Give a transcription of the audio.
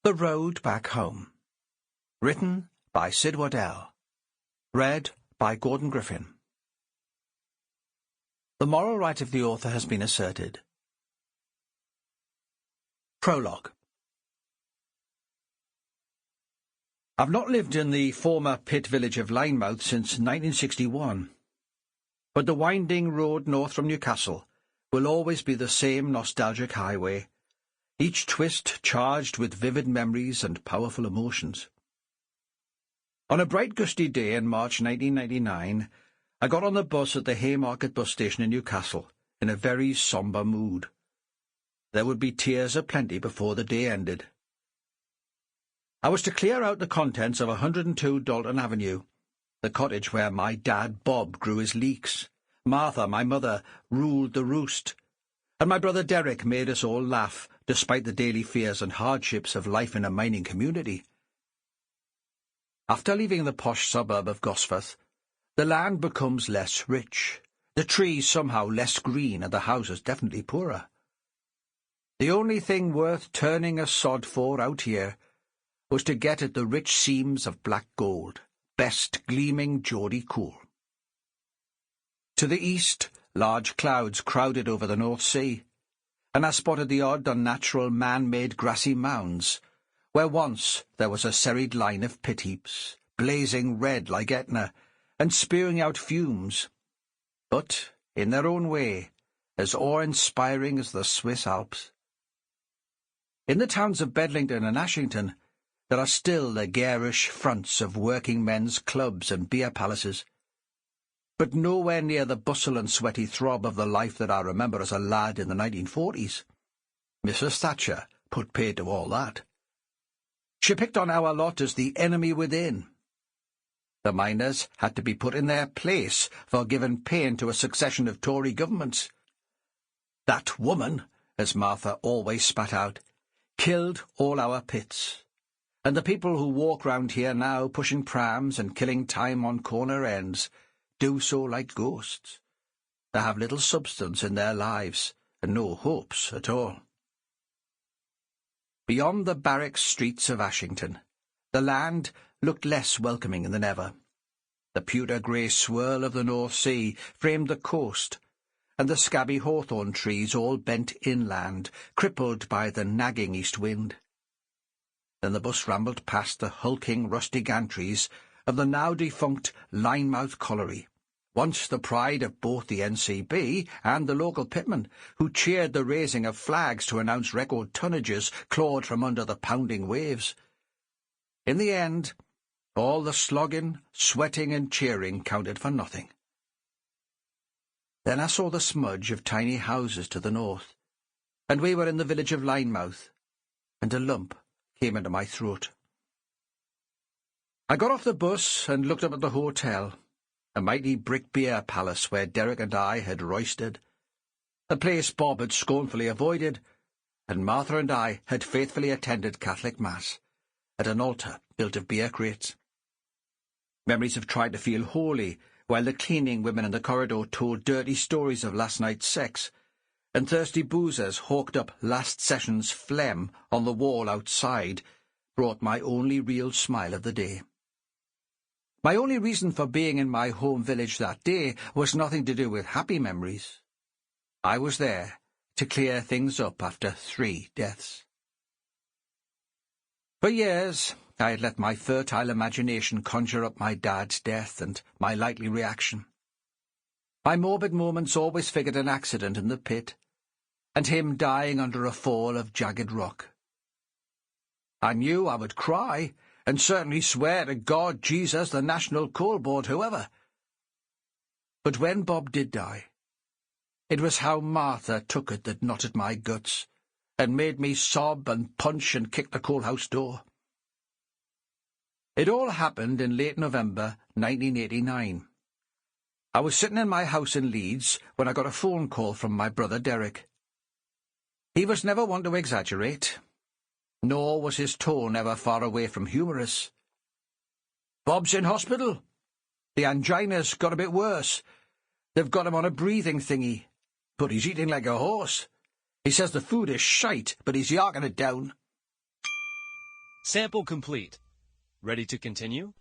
The Road Back Home. Written by Sid Waddell. Read by Gordon Griffin. The moral right of the author has been asserted. Prologue. I've not lived in the former pit village of Lynemouth since 1961, but the winding road north from Newcastle will always be the same nostalgic highway, each twist charged with vivid memories and powerful emotions. On a bright gusty day in March 1999, I got on the bus at the Haymarket bus station in Newcastle in a very sombre mood. There would be tears aplenty before the day ended. I was to clear out the contents of 102 Dalton Avenue, the cottage where my dad Bob grew his leeks, Martha, my mother, ruled the roost, and my brother Derek made us all laugh, despite the daily fears and hardships of life in a mining community. After leaving the posh suburb of Gosforth, the land becomes less rich, the trees somehow less green, and the houses definitely poorer. The only thing worth turning a sod for out here was to get at the rich seams of black gold, best gleaming Geordie coal. To the east, large clouds crowded over the North Sea, and I spotted the odd unnatural man-made grassy mounds, where once there was a serried line of pit heaps, blazing red like Etna, and spewing out fumes, but, in their own way, as awe-inspiring as the Swiss Alps. In the towns of Bedlington and Ashington, there are still the garish fronts of working men's clubs and beer palaces, but nowhere near the bustle and sweaty throb of the life that I remember as a lad in the 1940s. Mrs. Thatcher put paid to all that. She picked on our lot as the enemy within. The miners had to be put in their place for giving pain to a succession of Tory governments. That woman, as Martha always spat out, killed all our pits, and the people who walk round here now pushing prams and killing time on corner ends do so like ghosts. They have little substance in their lives, and no hopes at all. Beyond the barrack streets of Ashington, the land looked less welcoming than ever. The pewter grey swirl of the North Sea framed the coast, and the scabby hawthorn trees all bent inland, crippled by the nagging east wind. Then the bus rambled past the hulking rusty gantries of the now-defunct Lynemouth colliery, once the pride of both the NCB and the local pitmen, who cheered the raising of flags to announce record tonnages clawed from under the pounding waves. In the end, all the slogging, sweating and cheering counted for nothing. Then I saw the smudge of tiny houses to the north, and we were in the village of Lynemouth, and a lump came into my throat. I got off the bus and looked up at the hotel, a mighty brick beer palace where Derek and I had roistered, a place Bob had scornfully avoided, and Martha and I had faithfully attended Catholic Mass at an altar built of beer crates. Memories of trying to feel holy while the cleaning women in the corridor told dirty stories of last night's sex, and thirsty boozers hawked up last session's phlegm on the wall outside brought my only real smile of the day. My only reason for being in my home village that day was nothing to do with happy memories. I was there to clear things up after 3 deaths. For years, I had let my fertile imagination conjure up my dad's death and my likely reaction. My morbid moments always figured an accident in the pit, and him dying under a fall of jagged rock. I knew I would cry, and certainly swear to God, Jesus, the National Coal Board, whoever. But when Bob did die, it was how Martha took it that knotted my guts, and made me sob and punch and kick the coal house door. It all happened in late November 1989. I was sitting in my house in Leeds when I got a phone call from my brother Derek. He was never one to exaggerate, nor was his tone ever far away from humorous. "Bob's in hospital. The angina's got a bit worse. They've got him on a breathing thingy, but he's eating like a horse. He says the food is shite, but he's yarking it down." Sample complete. Ready to continue?